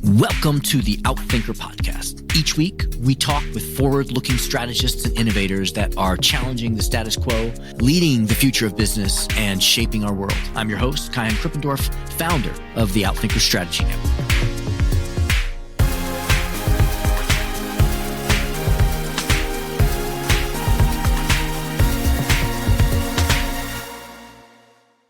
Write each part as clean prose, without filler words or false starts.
Welcome to the Outthinker podcast. Each week, we talk with forward-looking strategists and innovators that are challenging the status quo, leading the future of business, and shaping our world. I'm your host, Clayton, founder of the Outthinker Strategy Network.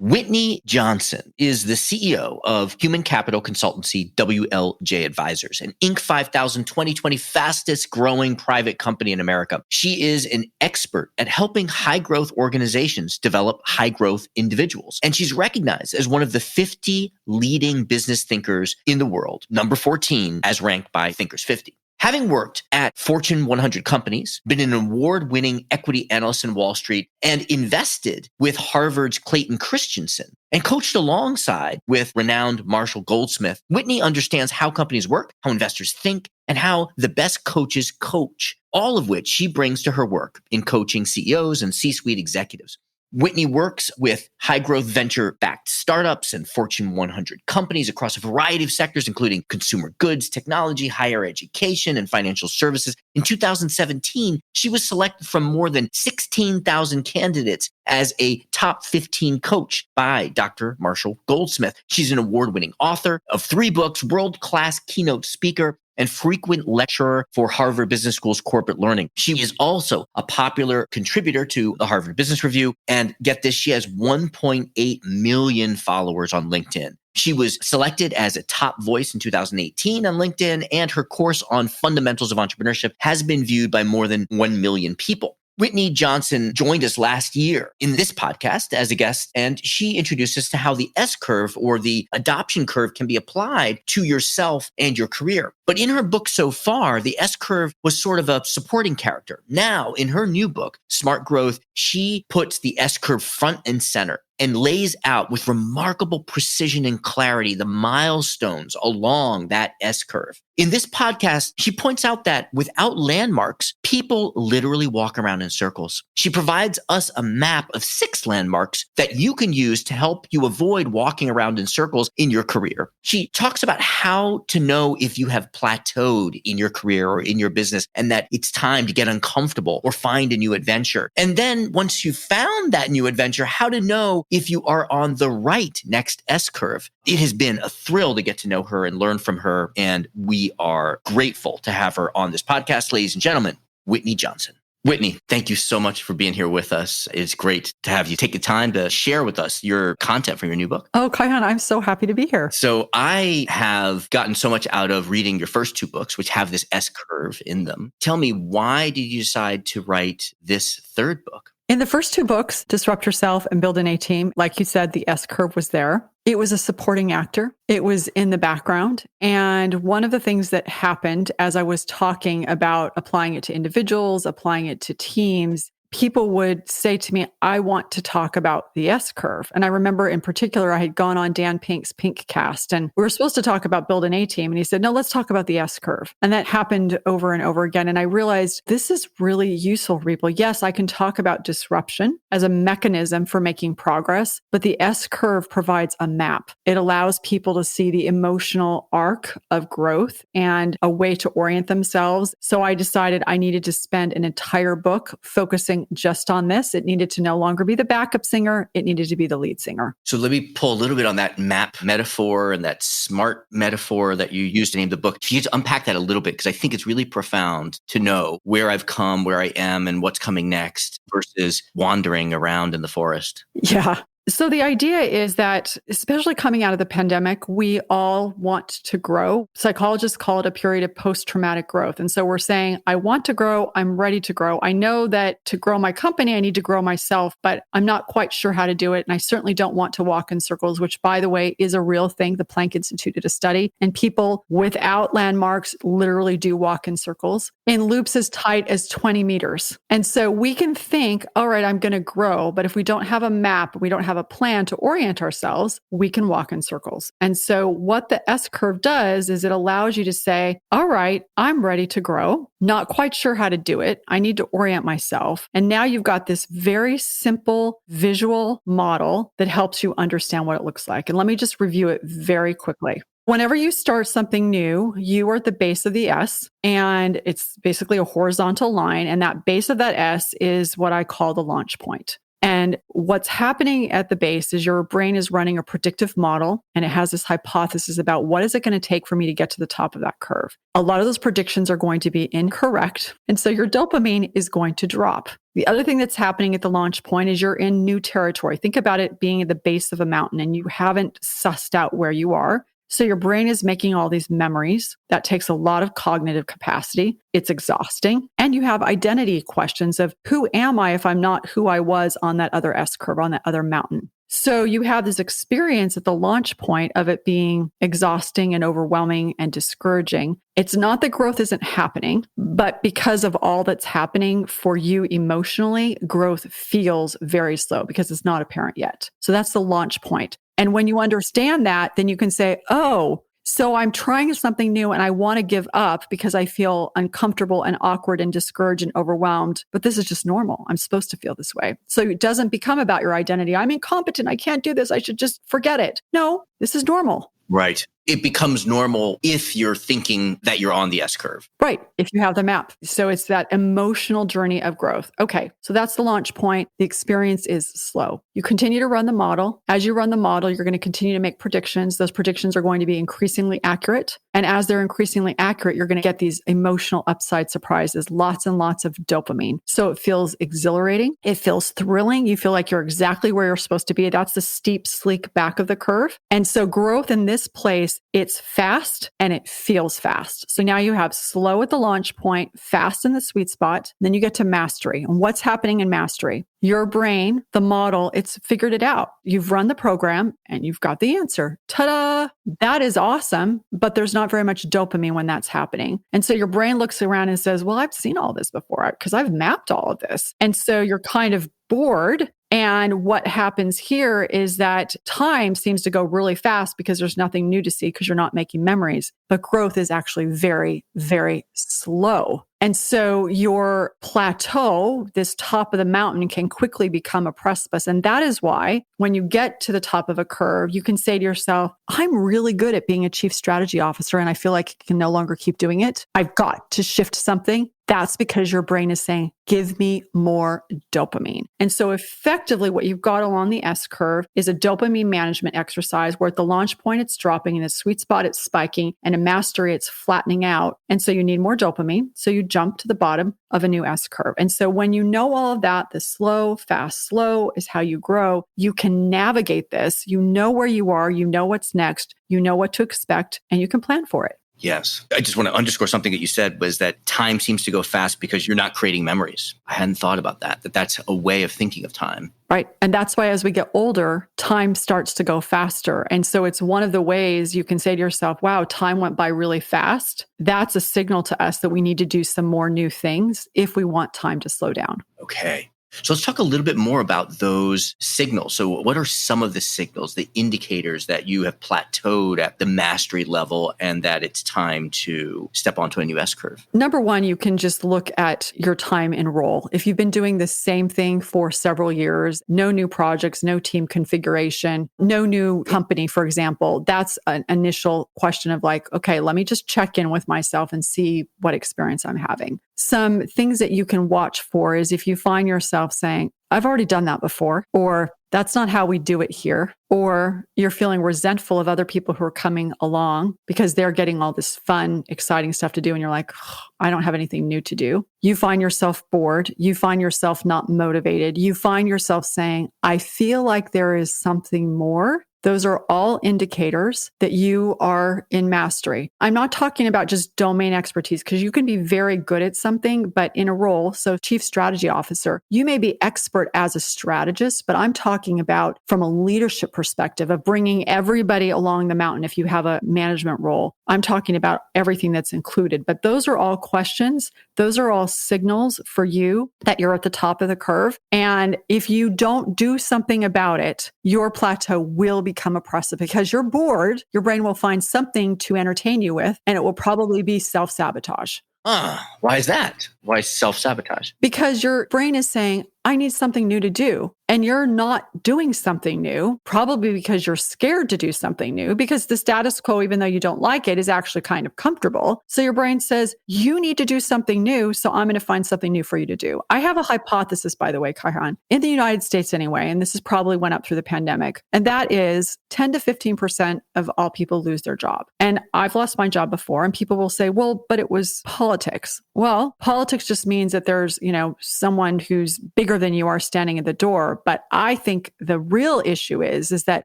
Whitney Johnson is the CEO of human capital consultancy WLJ Advisors, an Inc. 5000 2020 fastest growing private company in America. She is an expert at helping high growth organizations develop high growth individuals. And she's recognized as one of the 50 leading business thinkers in the world, number 14 as ranked by Thinkers 50. Having worked at Fortune 100 companies, been an award-winning equity analyst in Wall Street, and invested with Harvard's Clayton Christensen, and coached alongside with renowned Marshall Goldsmith, Whitney understands how companies work, how investors think, and how the best coaches coach, all of which she brings to her work in coaching CEOs and C-suite executives. Whitney works with high-growth venture-backed startups and Fortune 100 companies across a variety of sectors, including consumer goods, technology, higher education, and financial services. In 2017, she was selected from more than 16,000 candidates as a top 15 coach by Dr. Marshall Goldsmith. She's an award-winning author of 3 books, world-class keynote speaker, and frequent lecturer for Harvard Business School's corporate learning. She is also a popular contributor to the Harvard Business Review. And get this, she has 1.8 million followers on LinkedIn. She was selected as a top voice in 2018 on LinkedIn, and her course on fundamentals of entrepreneurship has been viewed by more than 1 million people. Whitney Johnson joined us last year in this podcast as a guest, and she introduced us to how the S-curve or the adoption curve can be applied to yourself and your career. But in her book so far, the S-curve was sort of a supporting character. Now, in her new book, Smart Growth, she puts the S-curve front and center and lays out with remarkable precision and clarity the milestones along that S-curve. In this podcast, she points out that without landmarks, people literally walk around in circles. She provides us a map of 6 landmarks that you can use to help you avoid walking around in circles in your career. She talks about how to know if you have plateaued in your career or in your business and that it's time to get uncomfortable or find a new adventure. And then once you've found that new adventure, how to know if you are on the right next S-curve. It has been a thrill to get to know her and learn from her, and we are grateful to have her on this podcast. Ladies and gentlemen, Whitney Johnson. Whitney, thank you so much for being here with us. It's great to have you take the time to share with us your content for your new book. Oh, Clayton, I'm so happy to be here. So I have gotten so much out of reading your first 2 books, which have this S-curve in them. Tell me, why did you decide to write this 3rd book? In the first 2 books, Disrupt Yourself and Build an A-Team, like you said, the S-curve was there. It was a supporting actor. It was in the background. And one of the things that happened as I was talking about applying it to individuals, applying it to teams, people would say to me, I want to talk about the S-curve. And I remember in particular, I had gone on Dan Pink's Pinkcast, and we were supposed to talk about Build an A-Team. And he said, no, let's talk about the S-curve. And that happened over and over again. And I realized this is really useful for people. Yes, I can talk about disruption as a mechanism for making progress, but the S-curve provides a map. It allows people to see the emotional arc of growth and a way to orient themselves. So I decided I needed to spend an entire book focusing just on this. It needed to no longer be the backup singer. It needed to be the lead singer. So let me pull a little bit on that map metaphor and that smart metaphor that you used to name the book. If you could unpack that a little bit, because I think it's really profound to know where I've come, where I am, and what's coming next versus wandering around in the forest. Yeah. So the idea is that, especially coming out of the pandemic, we all want to grow. Psychologists call it a period of post-traumatic growth. And so we're saying, I want to grow. I'm ready to grow. I know that to grow my company, I need to grow myself, but I'm not quite sure how to do it. And I certainly don't want to walk in circles, which, by the way, is a real thing. The Planck Institute did a study, and people without landmarks literally do walk in circles in loops as tight as 20 meters. And so we can think, all right, I'm going to grow. But if we don't have a map, we don't have a plan to orient ourselves, we can walk in circles. And so what the S-curve does is it allows you to say, all right, I'm ready to grow. Not quite sure how to do it. I need to orient myself. And now you've got this very simple visual model that helps you understand what it looks like. And let me just review it very quickly. Whenever you start something new, you are at the base of the S, and it's basically a horizontal line. And that base of that S is what I call the launch point. And what's happening at the base is your brain is running a predictive model, and it has this hypothesis about what is it going to take for me to get to the top of that curve. A lot of those predictions are going to be incorrect. And so your dopamine is going to drop. The other thing that's happening at the launch point is you're in new territory. Think about it being at the base of a mountain and you haven't sussed out where you are. So your brain is making all these memories. That takes a lot of cognitive capacity. It's exhausting. And you have identity questions of who am I if I'm not who I was on that other S curve, on that other mountain. So you have this experience at the launch point of it being exhausting and overwhelming and discouraging. It's not that growth isn't happening, but because of all that's happening for you emotionally, growth feels very slow because it's not apparent yet. So that's the launch point. And when you understand that, then you can say, oh, so I'm trying something new and I want to give up because I feel uncomfortable and awkward and discouraged and overwhelmed. But this is just normal. I'm supposed to feel this way. So it doesn't become about your identity. I'm incompetent. I can't do this. I should just forget it. No, this is normal. Right. It becomes normal if you're thinking that you're on the S curve. Right. If you have the map. So it's that emotional journey of growth. Okay. So that's the launch point. The experience is slow. You continue to run the model. As you run the model, you're going to continue to make predictions. Those predictions are going to be increasingly accurate. And as they're increasingly accurate, you're going to get these emotional upside surprises, lots and lots of dopamine. So it feels exhilarating. It feels thrilling. You feel like you're exactly where you're supposed to be. That's the steep, sleek back of the curve. And so growth in this place, it's fast and it feels fast. So now you have slow at the launch point, fast in the sweet spot. Then you get to mastery. And what's happening in mastery? Your brain, the model, it's figured it out. You've run the program and you've got the answer. Ta-da! That is awesome, but there's not very much dopamine when that's happening. And so your brain looks around and says, well, I've seen all this before because I've mapped all of this. And so you're kind of bored. And what happens here is that time seems to go really fast because there's nothing new to see because you're not making memories. But growth is actually very, very slow. And so your plateau, this top of the mountain, can quickly become a precipice. And that is why when you get to the top of a curve, you can say to yourself, I'm really good at being a chief strategy officer and I feel like I can no longer keep doing it. I've got to shift something. That's because your brain is saying, give me more dopamine. And so effectively what you've got along the S curve is a dopamine management exercise where at the launch point, it's dropping, in the sweet spot, it's spiking, and in mastery, it's flattening out. And so you need more dopamine. So you jump to the bottom of a new S curve. And so when you know all of that, the slow, fast, slow is how you grow. You can navigate this. You know where you are. You know what's next. You know what to expect, and you can plan for it. Yes. I just want to underscore something that you said was that time seems to go fast because you're not creating memories. I hadn't thought about that that's a way of thinking of time. Right. And that's why as we get older, time starts to go faster. And so it's one of the ways you can say to yourself, wow, time went by really fast. That's a signal to us that we need to do some more new things if we want time to slow down. Okay. So let's talk a little bit more about those signals. So what are some of the signals, the indicators that you have plateaued at the mastery level and that it's time to step onto a new S curve? Number one, you can just look at your time in role. If you've been doing the same thing for several years, no new projects, no team configuration, no new company, for example, that's an initial question of like, okay, let me just check in with myself and see what experience I'm having. Some things that you can watch for is if you find yourself saying, I've already done that before, or that's not how we do it here, or you're feeling resentful of other people who are coming along because they're getting all this fun, exciting stuff to do. And you're like, I don't have anything new to do. You find yourself bored. You find yourself not motivated. You find yourself saying, I feel like there is something more. Those are all indicators that you are in mastery. I'm not talking about just domain expertise because you can be very good at something, but in a role, so chief strategy officer, you may be expert as a strategist, but I'm talking about from a leadership perspective of bringing everybody along the mountain. If you have a management role, I'm talking about everything that's included, but those are all questions. Those are all signals for you that you're at the top of the curve. And if you don't do something about it, your plateau will become a precipice because you're bored. Your brain will find something to entertain you with, and it will probably be self-sabotage. Why is that? Why self-sabotage? Because your brain is saying, I need something new to do. And you're not doing something new, probably because you're scared to do something new, because the status quo, even though you don't like it, is actually kind of comfortable. So your brain says, you need to do something new. So I'm going to find something new for you to do. I have a hypothesis, by the way, Kaihan, in the United States anyway, and this has probably went up through the pandemic. And that is 10 to 15% of all people lose their job. And I've lost my job before, and people will say, well, but it was politics. Well, politics just means that there's, someone who's bigger than you are standing at the door. But I think the real issue is that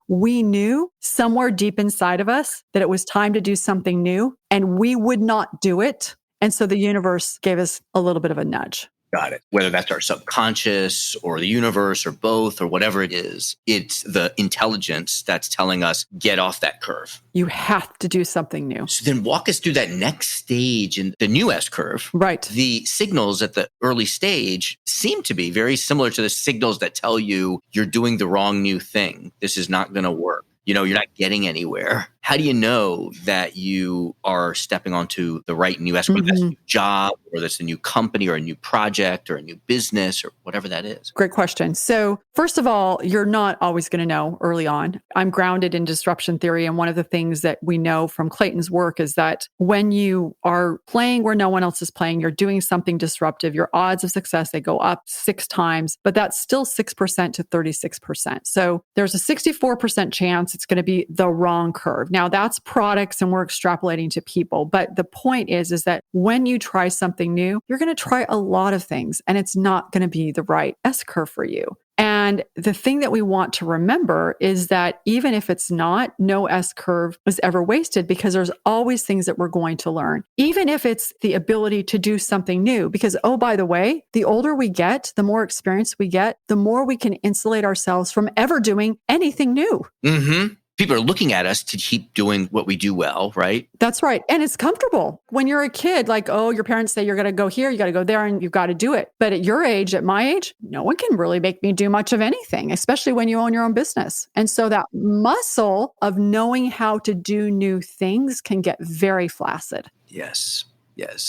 we knew somewhere deep inside of us that it was time to do something new, and we would not do it. And so the universe gave us a little bit of a nudge. Got it. Whether that's our subconscious or the universe or both or whatever it is, it's the intelligence that's telling us, get off that curve. You have to do something new. So then walk us through that next stage in the new S-curve. Right. The signals at the early stage seem to be very similar to the signals that tell you you're doing the wrong new thing. This is not going to work. You're not getting anywhere. How do you know that you are stepping onto the right new S-curve? That's a new job, or that's a new company, or a new project, or a new business, or whatever that is? Great question. So first of all, you're not always going to know early on. I'm grounded in disruption theory. And one of the things that we know from Clayton's work is that when you are playing where no one else is playing, you're doing something disruptive, your odds of success, they go up 6 times, but that's still 6% to 36%. So there's a 64% chance it's going to be the wrong curve. Now that's products and we're extrapolating to people. But the point is that when you try something new, you're going to try a lot of things and it's not going to be the right S-curve for you. And the thing that we want to remember is that even if it's not, no S-curve was ever wasted, because there's always things that we're going to learn, even if it's the ability to do something new. Because, oh, by the way, the older we get, the more experience we get, the more we can insulate ourselves from ever doing anything new. Mm-hmm. People are looking at us to keep doing what we do well, right? That's right. And it's comfortable. When you're a kid, your parents say you're going to go here, you got to go there, and you've got to do it. But at your age, at my age, no one can really make me do much of anything, especially when you own your own business. And so that muscle of knowing how to do new things can get very flaccid. Yes.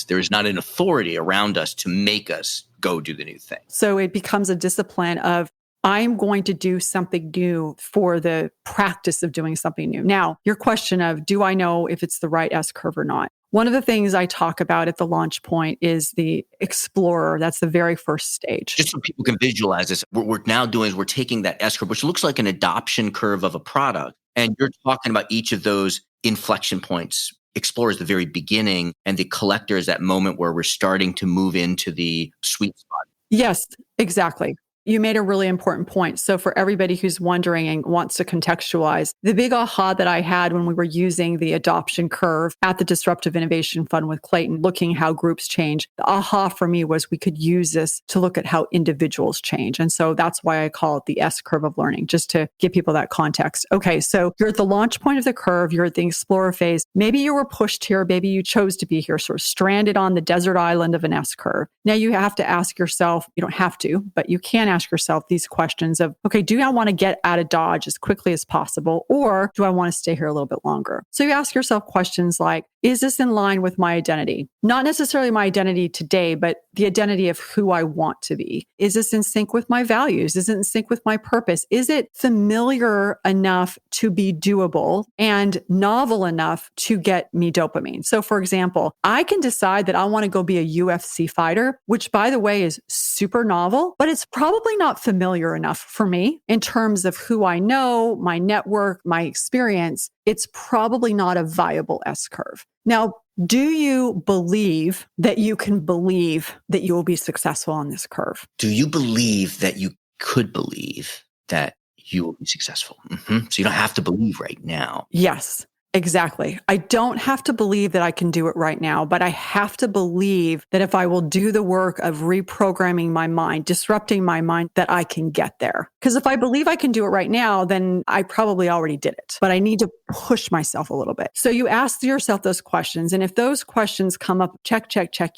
There is not an authority around us to make us go do the new thing. So it becomes a discipline of, I'm going to do something new for the practice of doing something new. Now, your question of, do I know if it's the right S-curve or not? One of the things I talk about at the launch point is the explorer. That's the very first stage. Just so people can visualize this, what we're now doing is we're taking that S-curve, which looks like an adoption curve of a product, and you're talking about each of those inflection points. Explorer is the very beginning, and the collector is that moment where we're starting to move into the sweet spot. Yes, exactly. You made a really important point. So for everybody who's wondering and wants to contextualize, the big aha that I had when we were using the adoption curve at the Disruptive Innovation Fund with Clayton, looking how groups change, the aha for me was we could use this to look at how individuals change. And so that's why I call it the S curve of learning, just to give people that context. Okay, so you're at the launch point of the curve, you're at the explorer phase. Maybe you were pushed here, maybe you chose to be here, sort of stranded on the desert island of an S curve. Now you have to ask yourself, you don't have to, but you can ask yourself these questions of, okay, do I want to get out of Dodge as quickly as possible, or do I want to stay here a little bit longer? So you ask yourself questions like, is this in line with my identity? Not necessarily my identity today, but the identity of who I want to be. Is this in sync with my values? Is it in sync with my purpose? Is it familiar enough to be doable and novel enough to get me dopamine? So for example, I can decide that I want to go be a UFC fighter, which by the way is super novel, but it's probably not familiar enough for me in terms of who I know, my network, my experience. It's probably not a viable S-curve. Now, do you believe that you can believe that you will be successful on this curve? Do you believe that you could believe that you will be successful? Mm-hmm. So you don't have to believe right now. Yes. Exactly. I don't have to believe that I can do it right now, but I have to believe that if I will do the work of reprogramming my mind, disrupting my mind, that I can get there. Because if I believe I can do it right now, then I probably already did it, but I need to push myself a little bit. So you ask yourself those questions. And if those questions come up, check,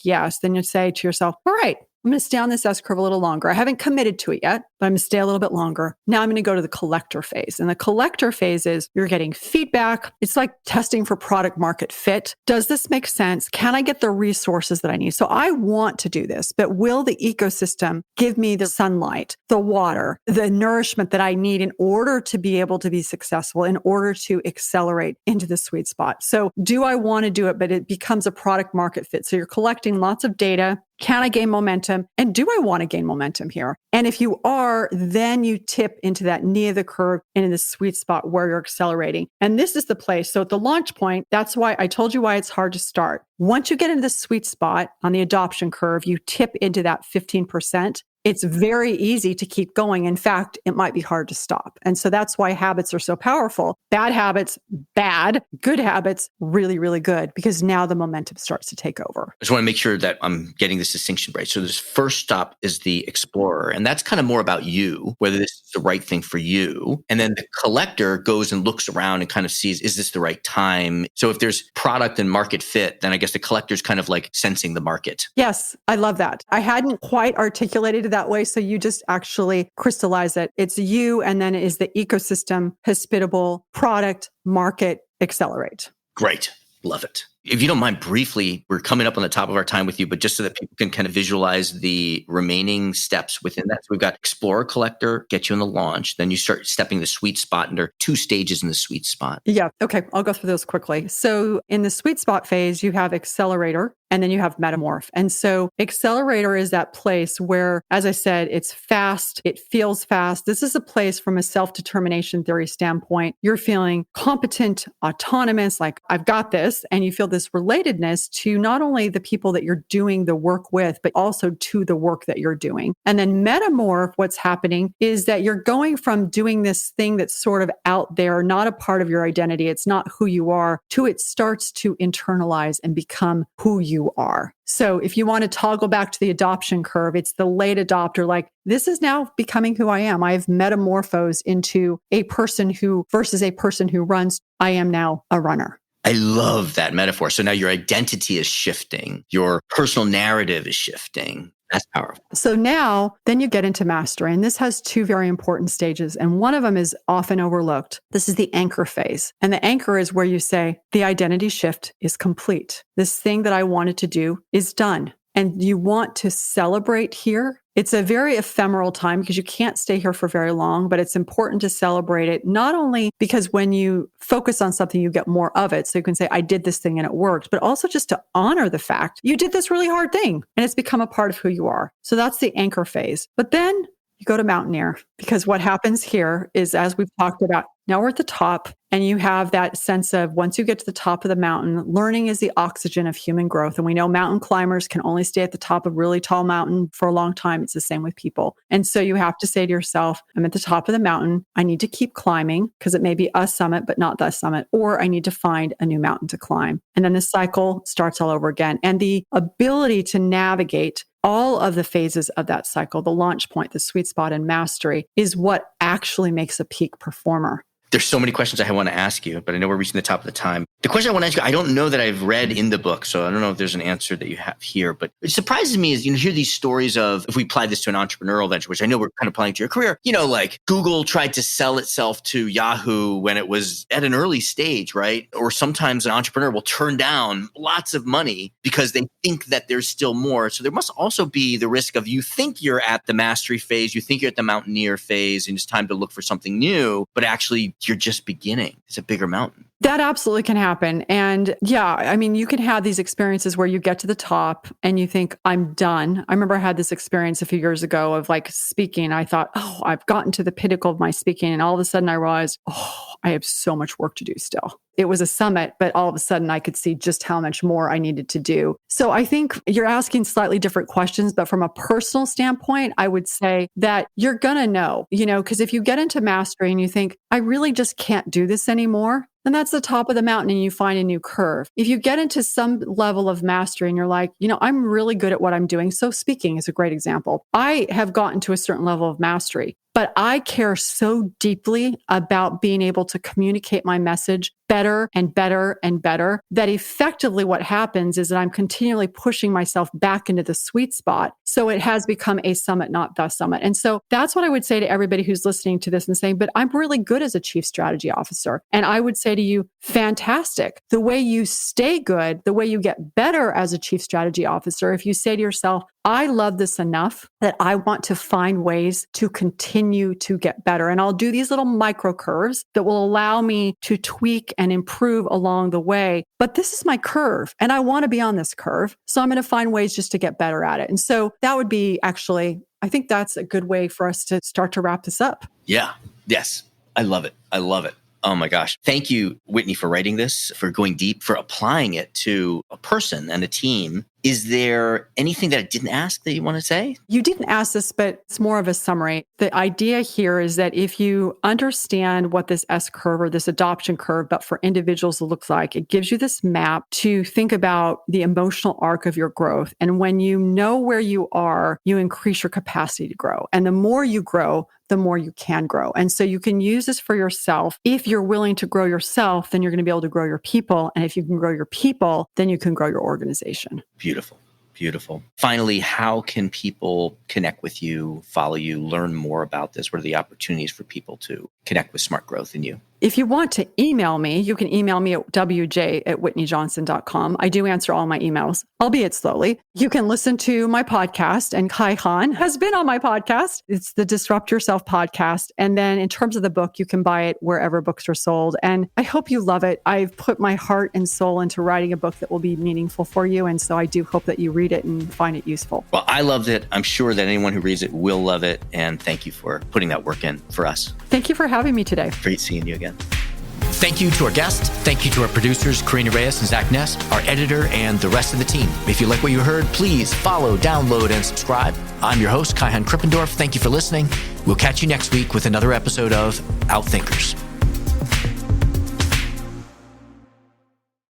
yes, then you say to yourself, all right, I'm going to stay on this S curve a little longer. I haven't committed to it yet, but I'm going to stay a little bit longer. Now I'm going to go to the collector phase. And the collector phase is you're getting feedback. It's like testing for product market fit. Does this make sense? Can I get the resources that I need? So I want to do this, but will the ecosystem give me the sunlight, the water, the nourishment that I need in order to be able to be successful, in order to accelerate into the sweet spot? So do I want to do it, but it becomes a product market fit? So you're collecting lots of data. Can I gain momentum? And do I want to gain momentum here? And if you are, then you tip into that knee of the curve and in the sweet spot where you're accelerating. And this is the place. So at the launch point, that's why I told you why it's hard to start. Once you get into the sweet spot on the adoption curve, you tip into that 15%. It's very easy to keep going. In fact, it might be hard to stop. And so that's why habits are so powerful. Bad habits, bad. Good habits, really, really good, because now the momentum starts to take over. I just want to make sure that I'm getting this distinction right. So this first stop is the explorer, and that's kind of more about you, whether this is the right thing for you. And then the collector goes and looks around and kind of sees, is this the right time? So if there's product and market fit, then I guess the collector's kind of like sensing the market. Yes, I love that. I hadn't quite articulated it that way. So you just actually crystallize it. It's you, and then it is the ecosystem, hospitable, product, market, accelerate. Great. Love it. If you don't mind, briefly, we're coming up on the top of our time with you, but just so that people can kind of visualize the remaining steps within that. So we've got explorer, collector, get you in the launch. Then you start stepping the sweet spot, and there are 2 stages in the sweet spot. Yeah. Okay. I'll go through those quickly. So in the sweet spot phase, you have accelerator, and then you have metamorph. And so accelerator is that place where, as I said, it's fast. It feels fast. This is a place from a self-determination theory standpoint. You're feeling competent, autonomous, like I've got this. And you feel this relatedness to not only the people that you're doing the work with, but also to the work that you're doing. And then metamorph, what's happening is that you're going from doing this thing that's sort of out there, not a part of your identity. It's not who you are, to it starts to internalize and become who you are. So if you want to toggle back to the adoption curve, it's the late adopter, like this is now becoming who I am. I've metamorphosed into a person who versus a person who runs. I am now a runner. I love that metaphor. So now your identity is shifting. Your personal narrative is shifting. That's powerful. So now, then you get into mastery. And this has 2 very important stages. And one of them is often overlooked. This is the anchor phase. And the anchor is where you say, the identity shift is complete. This thing that I wanted to do is done. And you want to celebrate here. It's a very ephemeral time because you can't stay here for very long, but it's important to celebrate it, not only because when you focus on something, you get more of it. So you can say, I did this thing and it worked, but also just to honor the fact you did this really hard thing and it's become a part of who you are. So that's the anchor phase. But then you go to mountaineer, because what happens here is, as we've talked about, now we're at the top, and you have that sense of once you get to the top of the mountain, learning is the oxygen of human growth. And we know mountain climbers can only stay at the top of a really tall mountain for a long time. It's the same with people. And so you have to say to yourself, I'm at the top of the mountain. I need to keep climbing because it may be a summit, but not the summit, or I need to find a new mountain to climb. And then the cycle starts all over again. And the ability to navigate all of the phases of that cycle, the launch point, the sweet spot, and mastery, is what actually makes a peak performer. There's so many questions I want to ask you, but I know we're reaching the top of the time. The question I want to ask you, I don't know that I've read in the book, so I don't know if there's an answer that you have here, but it surprises me is, you hear these stories of, if we apply this to an entrepreneurial venture, which I know we're kind of applying to your career, like Google tried to sell itself to Yahoo when it was at an early stage, right? Or sometimes an entrepreneur will turn down lots of money because they think that there's still more. So there must also be the risk of, you think you're at the mastery phase, you think you're at the mountaineer phase, and it's time to look for something new, but actually you're just beginning. It's a bigger mountain. That absolutely can happen. And yeah, I mean, you can have these experiences where you get to the top and you think, I'm done. I remember I had this experience a few years ago of like speaking. I thought, I've gotten to the pinnacle of my speaking. And all of a sudden I realized, I have so much work to do still. It was a summit, but all of a sudden I could see just how much more I needed to do. So I think you're asking slightly different questions, but from a personal standpoint, I would say that you're going to know, because if you get into mastery and you think, I really just can't do this anymore, then that's the top of the mountain and you find a new curve. If you get into some level of mastery and you're like, I'm really good at what I'm doing. So speaking is a great example. I have gotten to a certain level of mastery. but I care so deeply about being able to communicate my message better and better and better that effectively what happens is that I'm continually pushing myself back into the sweet spot. So it has become a summit, not the summit. And so that's what I would say to everybody who's listening to this and saying, but I'm really good as a chief strategy officer. And I would say to you, fantastic. The way you stay good, the way you get better as a chief strategy officer, if you say to yourself, I love this enough that I want to find ways to continue to get better. And I'll do these little micro curves that will allow me to tweak and improve along the way. But this is my curve and I want to be on this curve. So I'm going to find ways just to get better at it. And so that would be actually, I think that's a good way for us to start to wrap this up. Yeah. Yes. I love it. I love it. Oh my gosh. Thank you, Whitney, for writing this, for going deep, for applying it to a person and a team. Is there anything that I didn't ask that you want to say? You didn't ask this, but it's more of a summary. The idea here is that if you understand what this S curve or this adoption curve, but for individuals looks like, it gives you this map to think about the emotional arc of your growth. And when you know where you are, you increase your capacity to grow. And the more you grow, the more you can grow. And so you can use this for yourself. If you're willing to grow yourself, then you're going to be able to grow your people. And if you can grow your people, then you can grow your organization. Beautiful. Beautiful. Finally, how can people connect with you, follow you, learn more about this? What are the opportunities for people to connect with Smart Growth and you? If you want to email me, you can email me at wj@whitneyjohnson.com. I do answer all my emails, albeit slowly. You can listen to my podcast, and Kai Han has been on my podcast. It's the Disrupt Yourself podcast. And then in terms of the book, you can buy it wherever books are sold. And I hope you love it. I've put my heart and soul into writing a book that will be meaningful for you. And so I do hope that you read it and find it useful. Well, I loved it. I'm sure that anyone who reads it will love it. And thank you for putting that work in for us. Thank you for having me today. Great seeing you again. Thank you to our guests. Thank you to our producers, Karina Reyes and Zach Ness, our editor, and the rest of the team. If you like what you heard, please follow, download, and subscribe. I'm your host, Kai Han Krippendorf. Thank you for listening. We'll catch you next week with another episode of Outthinkers.